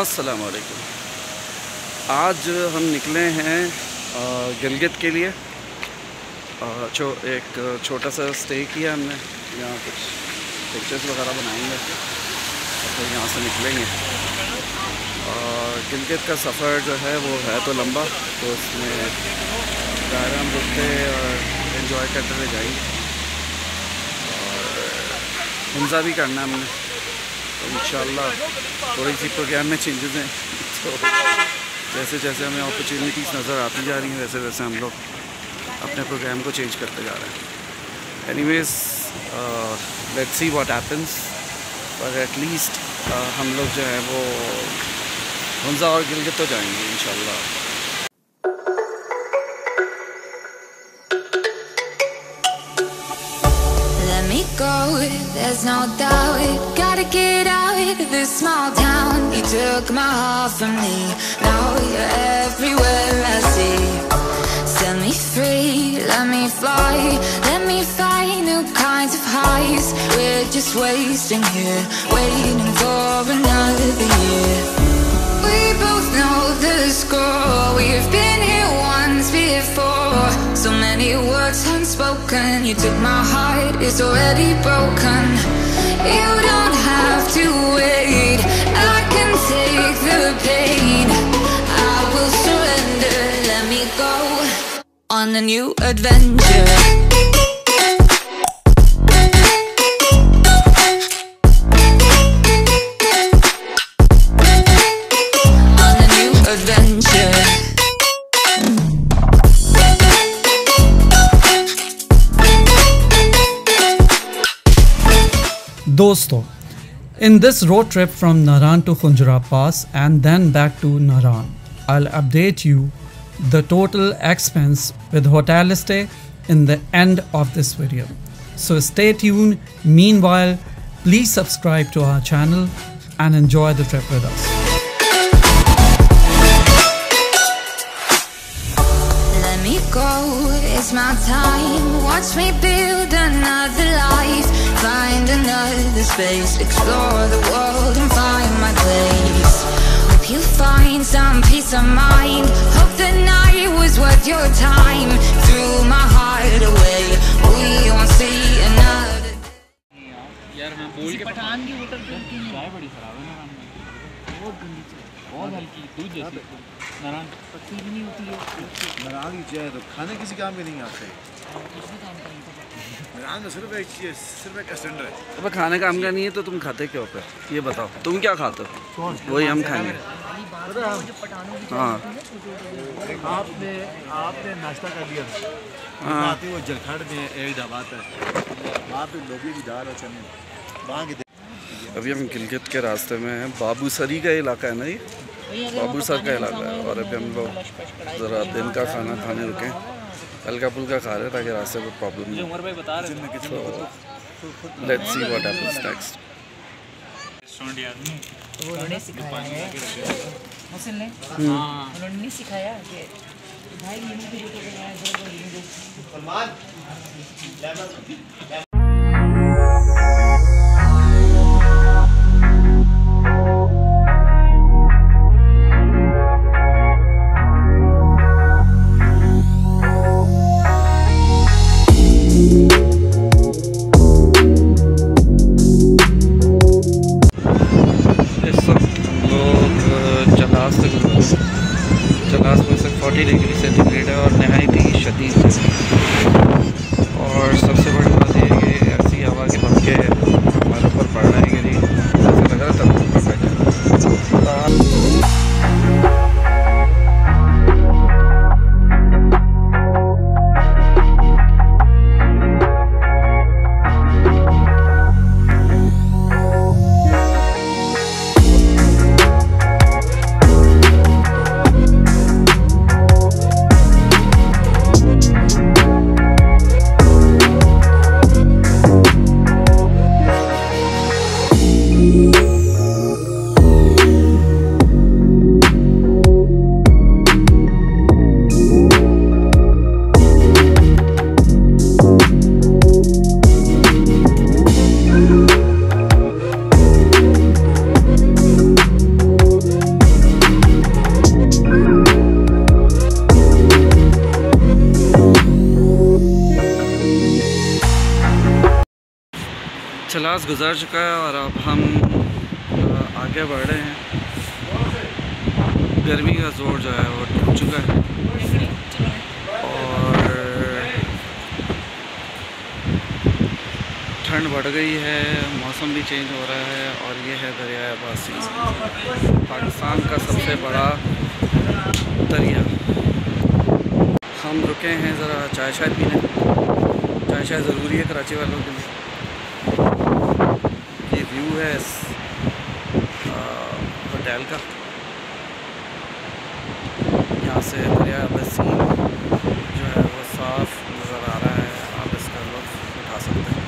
अस्सलाम वालेकुम। आज हम निकले हैं गिलगित के लिए। एक छोटा सा स्टे किया हमने, यहाँ कुछ पिक्चर्स वगैरह बनाएंगे तो यहाँ से निकलेंगे। गिलगित का सफ़र जो है वो है तो लंबा, तो उसमें हम रुकते और एंजॉय करते हुए जाएंगे। और हिंसा भी करना हमने, तो इंशाल्लाह थोड़ी सी प्रोग्राम में चेंजेस हैं। तो जैसे जैसे हमें अपॉर्चुनिटीज़ नज़र आती जा रही हैं वैसे वैसे हम लोग अपने प्रोग्राम को चेंज करते जा रहे हैं। Anyways let's see what happens, पर एटलीस्ट हम लोग जो है वो हुंजा और गिलगित तो जाएंगे इंशाल्लाह। Go, there's no doubt, gotta get out of this small town. You took my heart from me, now you're everywhere I see. Set me free, let me fly, let me find new kinds of highs. We're just wasting here, waiting for another year. We both know the score, we've been here once before. So many words unspoken, you took my heart, it's already broken. You don't have to wait, I can take the pain. I will surrender, let me go on a new adventure. Dosto, in this road trip from Naran to Khunjra Pass and then back to Naran, I'll update you the total expense with hotel stay in the end of this video. So stay tuned. Meanwhile, please subscribe to our channel and enjoy the trip with us. Let me go, it's my time. Watch me build another life. Find another space, explore the world and find my place. Hope you find some peace of mind. Hope the night was worth your time. Threw my heart away, we won't see another. यार मैं बोल के पठान की hotel पे की चाय बड़ी खराब है नारायण में, बहुत गंदी चाय, बहुत हल्की दूध जैसी। नारायण पत्ती भी नहीं होती है। नारायण की चाय तो खाने किसी काम के नहीं आते। नारायण सिर्फ एक स्टैंडर्ड है। अब खाने काम का नहीं है तो तुम खाते क्यों पे? ये बताओ, तुम क्या खाते हो? वही हम खाएंगे। हाँ, आपने नाश्ता कर लिया? हाँ, वो जलखंड में एक ढाबा है, वहाँ पे लोबिया की दाल और चने, वहाँ के। अभी हम गिलगित के रास्ते में हैं। बाबूसरी का इलाका है ना ये, बाबूसर का इलाका है। और अभी हम लोग ज़रा दिन का खाना खाने रुके, हल्का फुल्का खा रहे ताकि रास्ते में प्रॉब्लम नहीं। उमर भाई बता रहे हैं, let's see what happens next. उन्होंने सिखाया है, मुझसे ने उन्होंने नहीं सिखाया कि भाई ये मुझे जो बनाया है। चलास में से 40 डिग्री सेंटीग्रेड है और नहायत ही शदीद है। और सबसे बड़ी बात ये है कि ऐसी हवा के पंखे हमारे ऊपर पड़ रहे हैं कि नहीं, ऐसा लग रहा है तब ऊपर बैठे। इजलास गुजर चुका है और अब हम आगे बढ़ रहे हैं। गर्मी का जोर जो है वो टूट चुका है और ठंड बढ़ गई है, मौसम भी चेंज हो रहा है। और ये है दरिया अब्बासी, पाकिस्तान का सबसे बड़ा दरिया। हम रुके हैं ज़रा चाय पीने। चाय ज़रूरी है कराची वालों के लिए। ये व्यू है इस होटल का, यहाँ से दरिया अब्बासी जो है वो साफ़ नज़र आ रहा है। आप इसका लुत्फ़ उठा सकते हैं।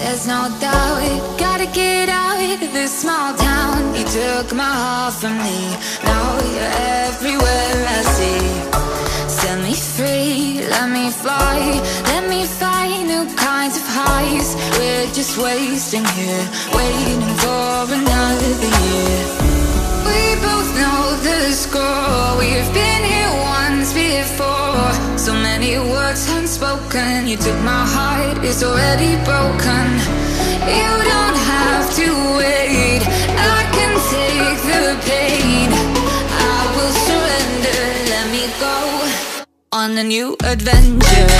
There's no doubt, gotta get out of this small town. You took my heart from me, now you're everywhere I see. Set me free, let me fly, let me find new kinds of highs. We're just wasting here, waiting for another year. We both know the score, we've been here once before. So many words unspoken, you took my heart, it's already broken. You don't have to wait, I can take the pain. I will surrender, let me go on a new adventure.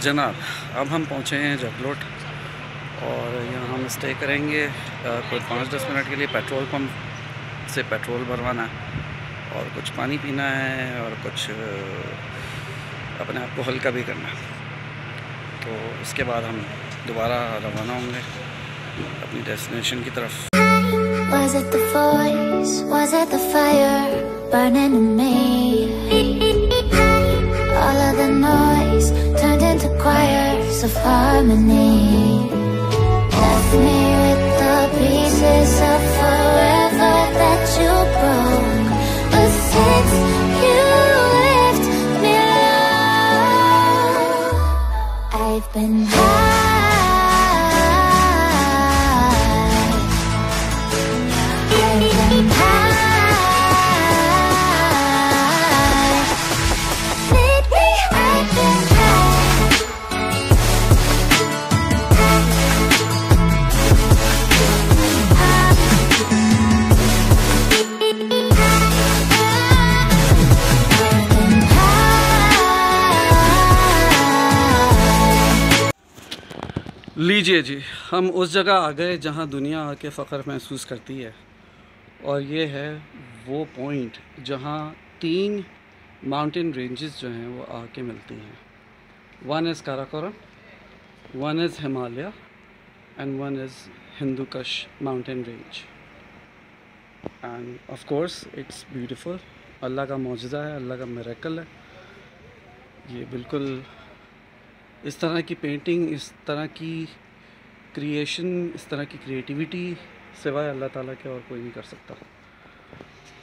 जनाब, अब हम पहुँचे हैं जगलोट और यहाँ हम stay करेंगे कोई 5-10 मिनट के लिए। पेट्रोल पंप से पेट्रोल भरवाना है और कुछ पानी पीना है और कुछ अपने आप को हल्का भी करना है। तो इसके बाद हम दोबारा रवाना होंगे अपनी डेस्टिनेशन की तरफ। Was it the voice? Was it the fire burning in me? All of the noise turned into choirs of harmony. Left me with the pieces of forever that you broke. But since you left me alone, I've been high. I've been high. लीजिए जी, हम उस जगह आ गए जहाँ दुनिया आके फ़ख्र महसूस करती है। और ये है वो पॉइंट जहाँ 3 माउंटेन रेंजेस जो हैं वो आके मिलती हैं। One is Karakoram, one is Himalaya and one is Hindu Kush mountain range. And of course it's beautiful. Allah का मौजज़ा है, अल्लाह का मिरेकल है। ये बिल्कुल इस तरह की पेंटिंग, इस तरह की क्रिएशन, इस तरह की क्रिएटिविटी सिवाय अल्लाह ताला के और कोई नहीं कर सकता।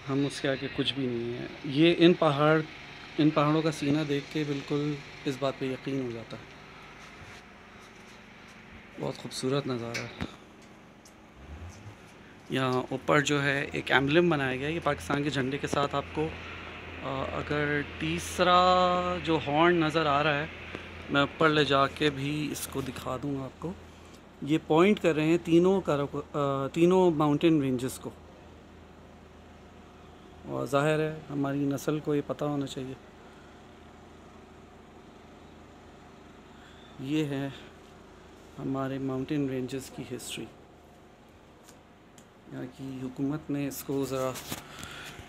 हम उसके आगे कुछ भी नहीं है। ये इन पहाड़ों का सीना देख के बिल्कुल इस बात पे यकीन हो जाता है। बहुत खूबसूरत नज़ारा है। यहाँ ऊपर जो है एक एम्बलम बनाया गया है, ये पाकिस्तान के झंडे के साथ आपको अगर तीसरा जो हॉर्न नज़र आ रहा है, मैं ऊपर ले जाके भी इसको दिखा दूँगा आपको। ये पॉइंट कर रहे हैं तीनों माउंटेन रेंजेस को। और ज़ाहिर है हमारी नस्ल को ये पता होना चाहिए। ये है हमारे माउंटेन रेंजेस की हिस्ट्री। यहाँ की हुकूमत ने इसको ज़रा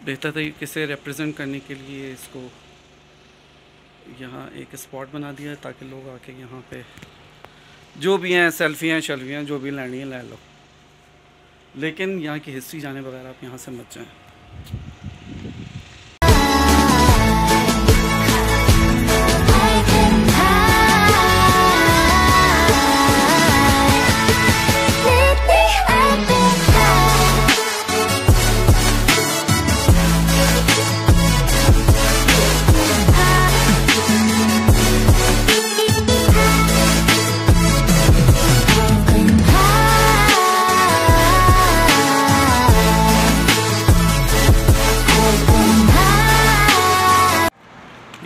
बेहतर तरीके से रिप्रेजेंट करने के लिए इसको यहाँ एक स्पॉट बना दिया है ताकि लोग आके यहाँ पे जो भी हैं सेल्फियाँ शल्फियाँ जो भी लेनी है ले लो। लेकिन यहाँ की हिस्ट्री जाने बगैर आप यहाँ से मत जाएं।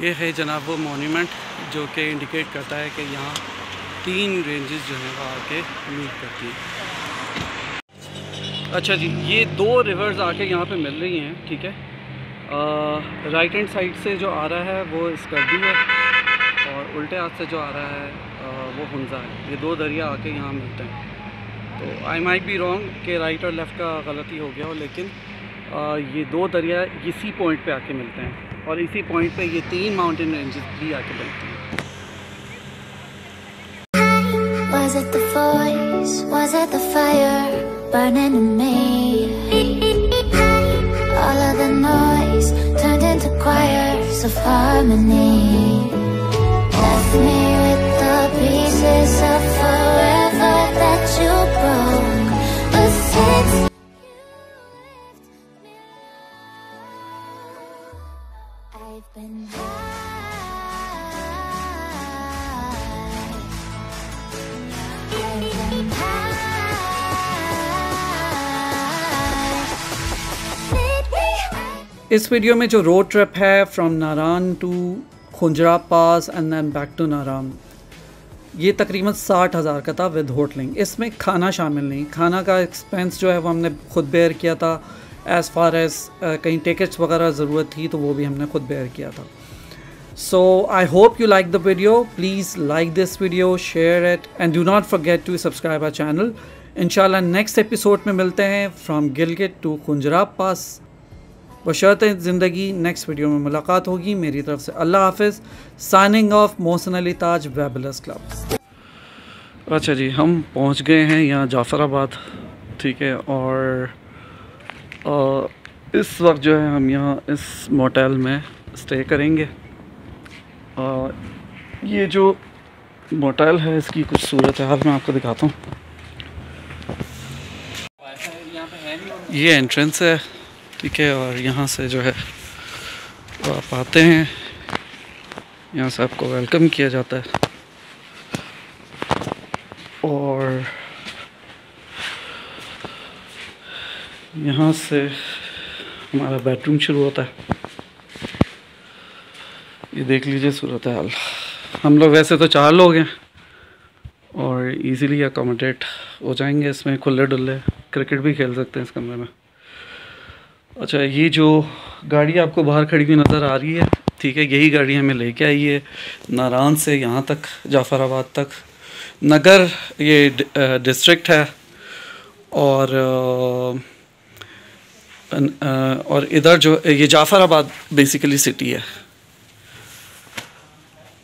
ये है जनाब वो मॉन्यूमेंट जो कि इंडिकेट करता है कि यहाँ 3 रेंजेस जो हैं वो आके मीट करती हैं। अच्छा जी, ये 2 रिवर्स आके यहाँ पे मिल रही हैं, ठीक है। राइट हैंड साइड से जो आ रहा है वो स्कर्दी है और उल्टे हाथ से जो आ रहा है वो हुंजा है। ये 2 दरिया आके यहाँ मिलते हैं। तो आई माइट बी रॉन्ग कि राइट और लेफ़्ट का गलती हो गया हो, लेकिन ये 2 दरिया इसी पॉइंट पे आके मिलते हैं और इसी पॉइंट पे ये 3 माउंटेन रेंजेस भी आके मिलते हैं। Was it the voice? Was it the fire burning in me? All of the noise turned into choirs of harmony. Left me with the pieces of forever that you broke. But since I've been इस video में जो road trip है from Naran to Khunjerab pass and then back to Naran, ये तकरीबन 60,000 का था with होटलिंग। इसमें खाना शामिल नहीं, खाना का एक्सपेंस जो है वो हमने खुद बेयर किया था। एज़ फार एज़ कहीं टिकट्स वगैरह ज़रूरत थी तो वो भी हमने खुद बेयर किया था। So I hope you like the video. Please like this video, share it and do not forget to subscribe our channel. इंशाल्लाह नेक्स्ट एपिसोड में मिलते हैं from Gilgit to Khunjerab pass. बशर्ते ज़िंदगी नेक्स्ट वीडियो में मुलाकात होगी। मेरी तरफ से अल्लाह हाफिज़। साइनिंग ऑफ मोहसिन अली ताज वेबलर्स क्लब। अच्छा जी, हम पहुंच गए हैं यहाँ जाफ़राबाद, ठीक है। और इस वक्त जो है हम यहाँ इस मोटेल में स्टे करेंगे। ये जो मोटेल है इसकी कुछ सूरत हाल मैं आपको दिखाता हूँ। ये एंट्रेंस है, ठीक है। और यहाँ से जो है आप आते हैं, यहाँ से आपको वेलकम किया जाता है और यहाँ से हमारा बेडरूम शुरू होता है। ये देख लीजिए सूरत हाल। हम लोग वैसे तो 4 लोग हैं और इजीली अकोमोडेट हो जाएंगे इसमें। खुले डुल्ले क्रिकेट भी खेल सकते हैं इस कमरे में। अच्छा, ये जो गाड़ी आपको बाहर खड़ी हुई नज़र आ रही है, ठीक है, यही गाड़ी हमें लेके आई है नारान से यहाँ तक, जाफ़राबाद तक। नगर ये डिस्ट्रिक्ट है और इधर जो ये जाफ़राबाद बेसिकली सिटी है।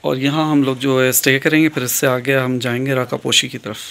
और यहाँ हम लोग जो है स्टे करेंगे, फिर इससे आगे हम जाएंगे राकापोशी की तरफ।